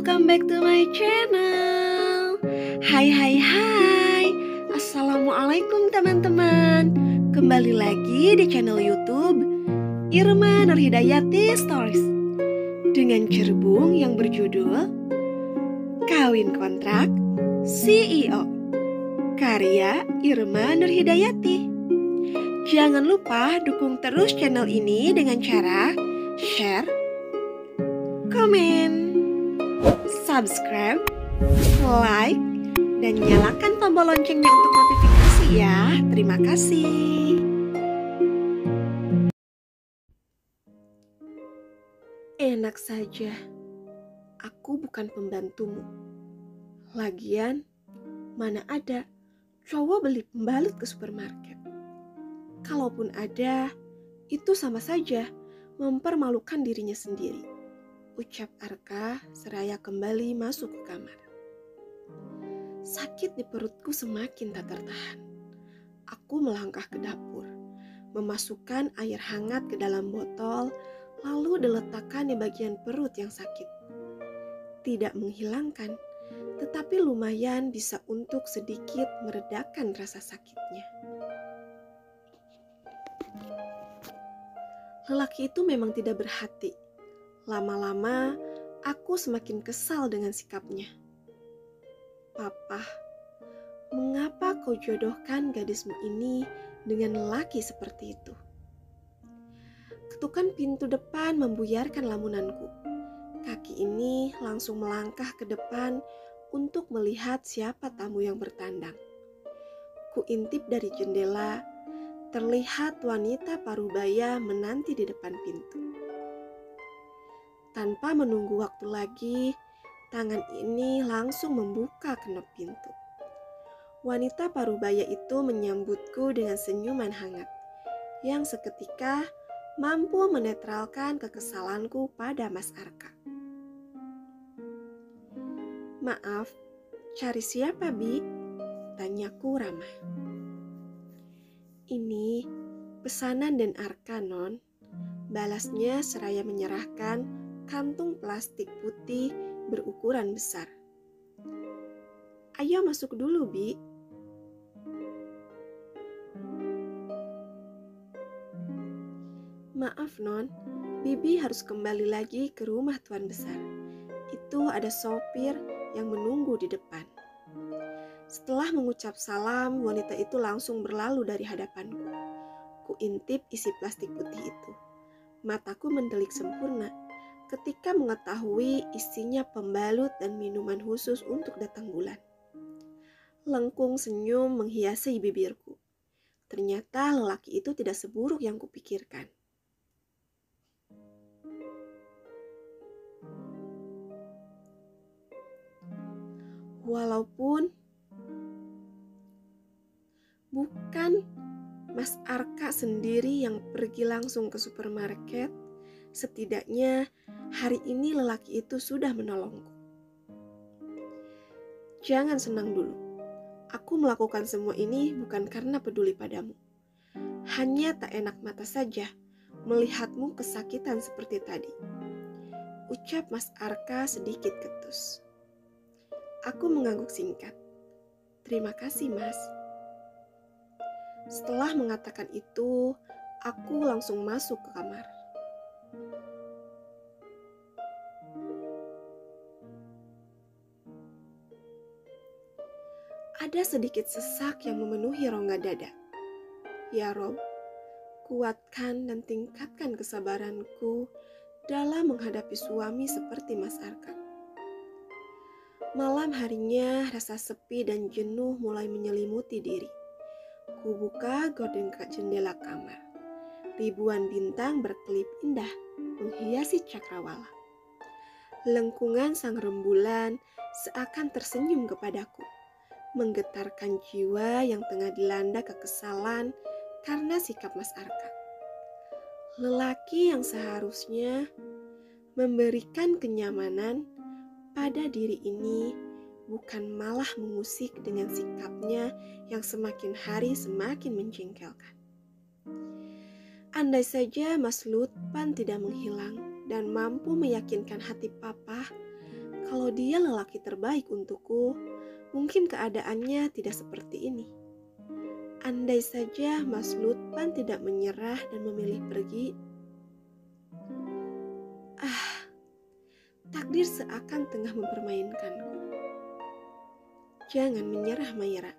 welcome back to my channel. Hai. Assalamualaikum teman-teman. Kembali lagi di channel YouTube Irma Nurhidayati Stories dengan cerbung yang berjudul Kawin Kontrak CEO, karya Irma Nurhidayati. Jangan lupa dukung terus channel ini dengan cara share, komen, subscribe, like, dan nyalakan tombol loncengnya untuk notifikasi ya. Terima kasih. Enak saja, aku bukan pembantumu. Lagian, mana ada cowok beli pembalut ke supermarket. Kalaupun ada, itu sama saja mempermalukan dirinya sendiri, ucap Arka seraya kembali masuk ke kamar. Sakit di perutku semakin tak tertahan. Aku melangkah ke dapur, memasukkan air hangat ke dalam botol, lalu diletakkan di bagian perut yang sakit. Tidak menghilangkan, tetapi lumayan bisa untuk sedikit meredakan rasa sakitnya. Lelaki itu memang tidak berhati. Lama-lama, aku semakin kesal dengan sikapnya. Papa, mengapa kau jodohkan gadismu ini dengan lelaki seperti itu? Ketukan pintu depan membuyarkan lamunanku. Kaki ini langsung melangkah ke depan untuk melihat siapa tamu yang bertandang. Kuintip dari jendela, terlihat wanita parubaya menanti di depan pintu. Tanpa menunggu waktu lagi, tangan ini langsung membuka kenop pintu. Wanita parubaya itu menyambutku dengan senyuman hangat, yang seketika mampu menetralkan kekesalanku pada Mas Arka. Maaf, cari siapa, Bi? Tanyaku ramah. Ini pesanan dan Arka, Non. Balasnya seraya menyerahkan kantung plastik putih berukuran besar. Ayo masuk dulu, Bi. Maaf, Non. Bibi harus kembali lagi ke rumah Tuan Besar. Itu ada sopir yang menunggu di depan. Setelah mengucap salam, wanita itu langsung berlalu dari hadapanku. Kuintip isi plastik putih itu. Mataku mendelik sempurna ketika mengetahui isinya pembalut dan minuman khusus untuk datang bulan. Lengkung senyum menghiasi bibirku. Ternyata lelaki itu tidak seburuk yang kupikirkan. Walaupun bukan Mas Arka sendiri yang pergi langsung ke supermarket, setidaknya hari ini lelaki itu sudah menolongku. Jangan senang dulu. Aku melakukan semua ini bukan karena peduli padamu. Hanya tak enak mata saja melihatmu kesakitan seperti tadi, ucap Mas Arka sedikit ketus. Aku mengangguk singkat. Terima kasih, Mas. Setelah mengatakan itu, aku langsung masuk ke kamar. Ada sedikit sesak yang memenuhi rongga dada. Ya Rob, kuatkan dan tingkatkan kesabaranku dalam menghadapi suami seperti Mas Arka. Malam harinya rasa sepi dan jenuh mulai menyelimuti diri. Kubuka gorden jendela kamar. Ribuan bintang berkelip indah menghiasi cakrawala. Lengkungan sang rembulan seakan tersenyum kepadaku, menggetarkan jiwa yang tengah dilanda kekesalan karena sikap Mas Arka. Lelaki yang seharusnya memberikan kenyamanan pada diri ini bukan malah mengusik dengan sikapnya yang semakin hari semakin menjengkelkan. Andai saja Mas Lutpan tidak menghilang dan mampu meyakinkan hati Papa Kalau dia lelaki terbaik untukku, mungkin keadaannya tidak seperti ini. Andai saja Mas Lutfan tidak menyerah dan memilih pergi. Takdir seakan tengah mempermainkanku. Jangan menyerah, Mayra.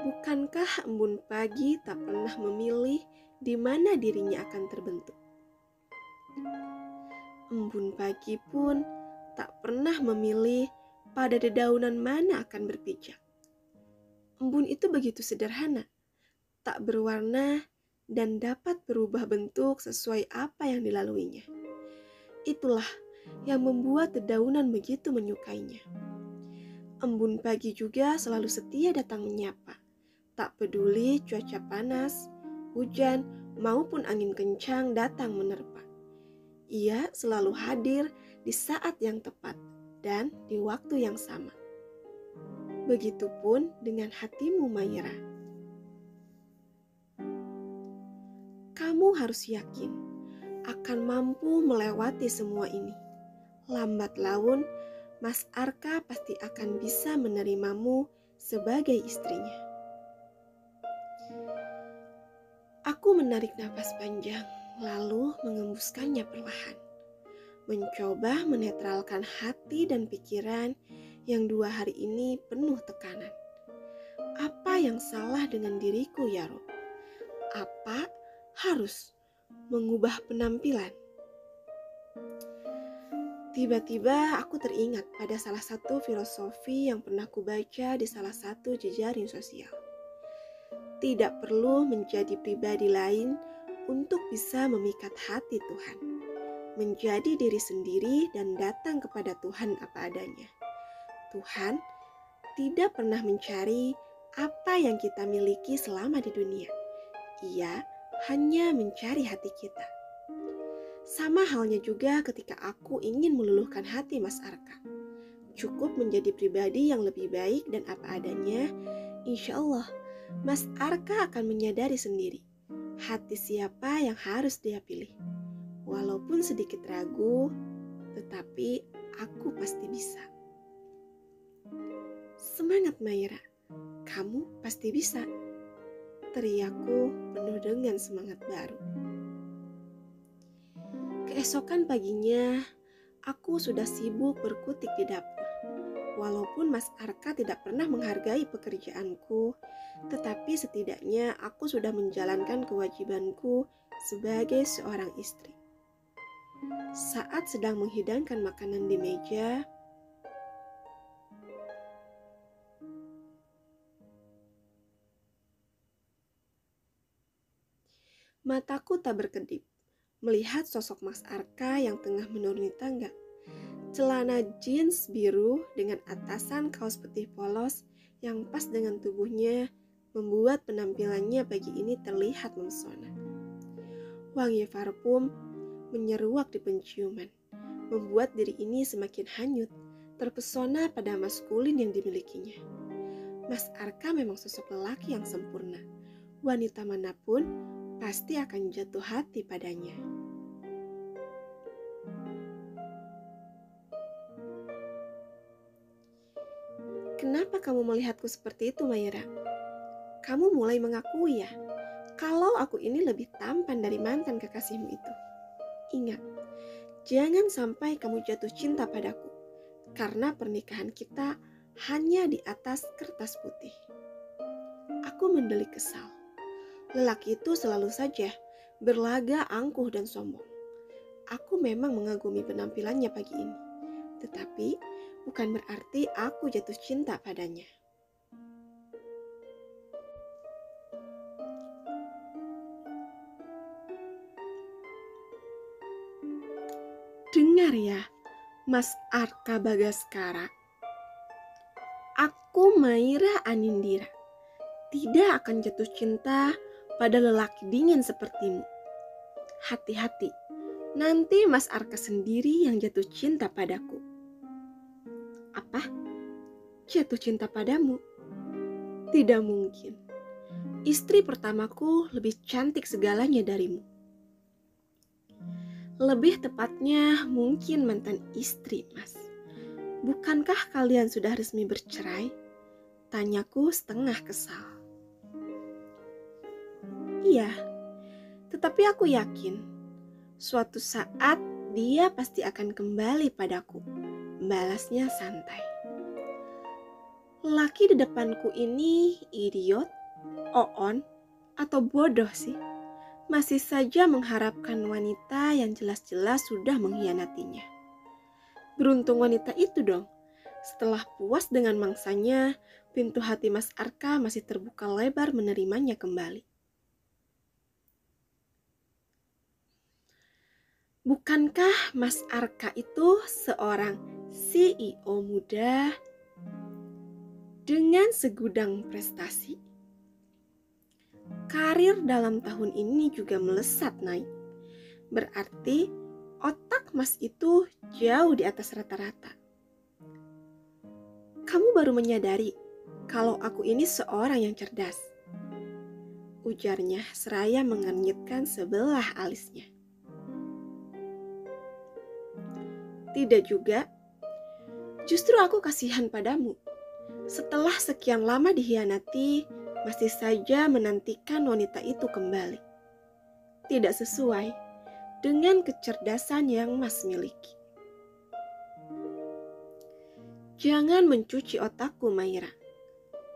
Bukankah embun pagi tak pernah memilih di mana dirinya akan terbentuk? Embun pagi pun tak pernah memilih pada dedaunan mana akan berpijak. Embun itu begitu sederhana, tak berwarna dan dapat berubah bentuk sesuai apa yang dilaluinya. Itulah yang membuat dedaunan begitu menyukainya. Embun pagi juga selalu setia datang menyapa, tak peduli cuaca panas, hujan, maupun angin kencang datang menerpa. Ia selalu hadir di saat yang tepat dan di waktu yang sama. Begitupun dengan hatimu, Mayra. Kamu harus yakin akan mampu melewati semua ini. Lambat laun, Mas Arka pasti akan bisa menerimamu sebagai istrinya. Aku menarik napas panjang, lalu mengembuskannya perlahan. Mencoba menetralkan hati dan pikiran yang 2 hari ini penuh tekanan. Apa yang salah dengan diriku, ya Rob? Apa harus mengubah penampilan? Tiba-tiba aku teringat pada salah satu filosofi yang pernah kubaca di salah satu jejaring sosial. Tidak perlu menjadi pribadi lain untuk bisa memikat hati Tuhan. Menjadi diri sendiri dan datang kepada Tuhan apa adanya. Tuhan tidak pernah mencari apa yang kita miliki selama di dunia. Ia hanya mencari hati kita. Sama halnya juga ketika aku ingin meluluhkan hati Mas Arka. Cukup menjadi pribadi yang lebih baik dan apa adanya, insya Allah Mas Arka akan menyadari sendiri hati siapa yang harus dia pilih. Walaupun sedikit ragu, tetapi aku pasti bisa. Semangat Mayra, kamu pasti bisa. Teriakku penuh dengan semangat baru. Keesokan paginya, aku sudah sibuk berkutik di dapur. Walaupun Mas Arka tidak pernah menghargai pekerjaanku, tetapi setidaknya aku sudah menjalankan kewajibanku sebagai seorang istri. Saat sedang menghidangkan makanan di meja, mataku tak berkedip melihat sosok Mas Arka yang tengah menuruni tangga. Celana jeans biru dengan atasan kaos putih polos yang pas dengan tubuhnya membuat penampilannya pagi ini terlihat memesona. Wangi parfum menyeruak di penciuman, membuat diri ini semakin hanyut, terpesona pada maskulin yang dimilikinya. Mas Arka memang sosok lelaki yang sempurna. Wanita manapun pasti akan jatuh hati padanya. Kenapa kamu melihatku seperti itu, Mayra? Kamu mulai mengakui ya, kalau aku ini lebih tampan dari mantan kekasihmu itu. Ingat, jangan sampai kamu jatuh cinta padaku, karena pernikahan kita hanya di atas kertas putih. Aku mendelik kesal. Lelaki itu selalu saja berlaga angkuh dan sombong. Aku memang mengagumi penampilannya pagi ini, tetapi bukan berarti aku jatuh cinta padanya. Dengar ya, Mas Arka Bagaskara. Aku Mayra Anindira tidak akan jatuh cinta pada lelaki dingin sepertimu. Hati-hati, nanti Mas Arka sendiri yang jatuh cinta padaku. Apa? Jatuh cinta padamu? Tidak mungkin. Istri pertamaku lebih cantik segalanya darimu. Lebih tepatnya mungkin mantan istri, Mas. Bukankah kalian sudah resmi bercerai? Tanyaku setengah kesal. Iya, tetapi aku yakin suatu saat dia pasti akan kembali padaku, balasnya santai. Laki di depanku ini idiot, oon, atau bodoh sih? Masih saja mengharapkan wanita yang jelas-jelas sudah mengkhianatinya. Beruntung wanita itu dong. Setelah puas dengan mangsanya, pintu hati Mas Arka masih terbuka lebar menerimanya kembali. Bukankah Mas Arka itu seorang CEO muda dengan segudang prestasi? Karir dalam tahun ini juga melesat naik. Berarti otak Mas itu jauh di atas rata-rata. Kamu baru menyadari kalau aku ini seorang yang cerdas, ujarnya seraya mengernyitkan sebelah alisnya. Tidak juga, justru aku kasihan padamu. Setelah sekian lama dikhianati, masih saja menantikan wanita itu kembali. Tidak sesuai dengan kecerdasan yang Mas miliki. Jangan mencuci otakku, Maira.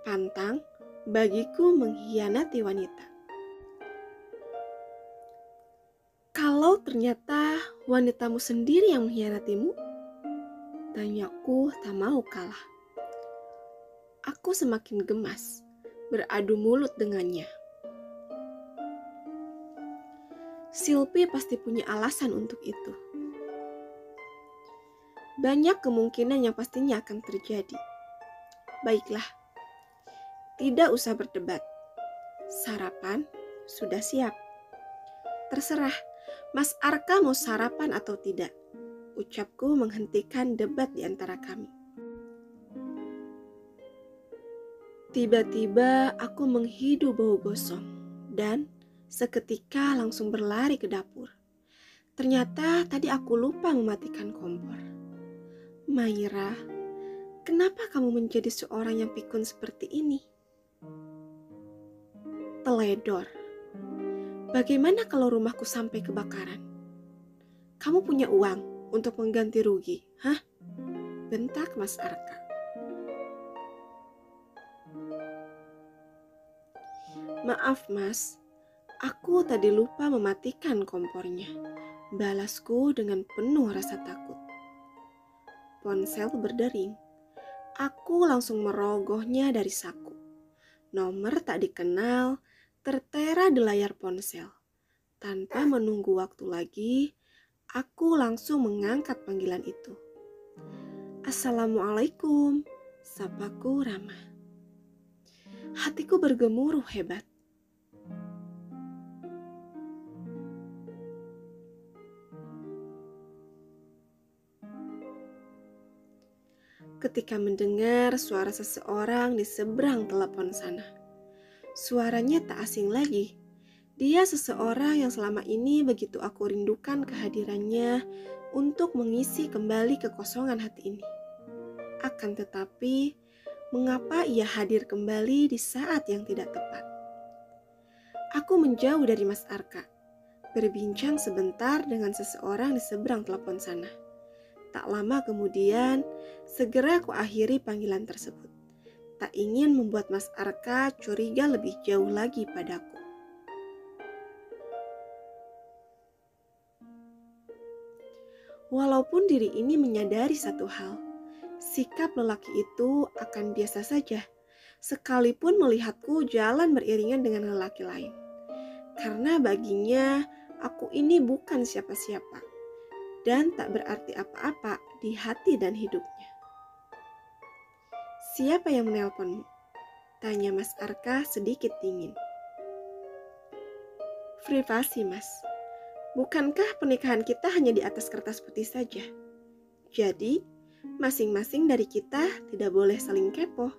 Pantang bagiku mengkhianati wanita. Kalau ternyata wanitamu sendiri yang mengkhianatimu, tanyaku tak mau kalah. Aku semakin gemas, beradu mulut dengannya. Silpi pasti punya alasan untuk itu. Banyak kemungkinan yang pastinya akan terjadi. Baiklah, tidak usah berdebat. Sarapan sudah siap. Terserah, Mas Arka mau sarapan atau tidak. Ucapku menghentikan debat di antara kami. Tiba-tiba aku menghidu bau gosong dan seketika langsung berlari ke dapur. Ternyata tadi aku lupa mematikan kompor. Maira, kenapa kamu menjadi seorang yang pikun seperti ini? Teledor. Bagaimana kalau rumahku sampai kebakaran? Kamu punya uang untuk mengganti rugi, hah? Bentak Mas Arka. Maaf Mas, aku tadi lupa mematikan kompornya. Balasku dengan penuh rasa takut. Ponsel berdering. Aku langsung merogohnya dari saku. Nomor tak dikenal tertera di layar ponsel. Tanpa menunggu waktu lagi, aku langsung mengangkat panggilan itu. Assalamualaikum, sapaku ramah. Hatiku bergemuruh hebat. Ketika mendengar suara seseorang di seberang telepon sana. Suaranya tak asing lagi. Dia seseorang yang selama ini begitu aku rindukan kehadirannya untuk mengisi kembali kekosongan hati ini. Akan tetapi, mengapa ia hadir kembali di saat yang tidak tepat? Aku menjauh dari Mas Arka, berbincang sebentar dengan seseorang di seberang telepon sana. Tak lama kemudian, segera aku akhiri panggilan tersebut. Tak ingin membuat Mas Arka curiga lebih jauh lagi padaku. Walaupun diri ini menyadari satu hal, sikap lelaki itu akan biasa saja, sekalipun melihatku jalan beriringan dengan lelaki lain. Karena baginya, aku ini bukan siapa-siapa dan tak berarti apa-apa di hati dan hidupnya. Siapa yang menelponmu? Tanya Mas Arka sedikit dingin. Privasi, Mas. Bukankah pernikahan kita hanya di atas kertas putih saja? Jadi, masing-masing dari kita tidak boleh saling kepo.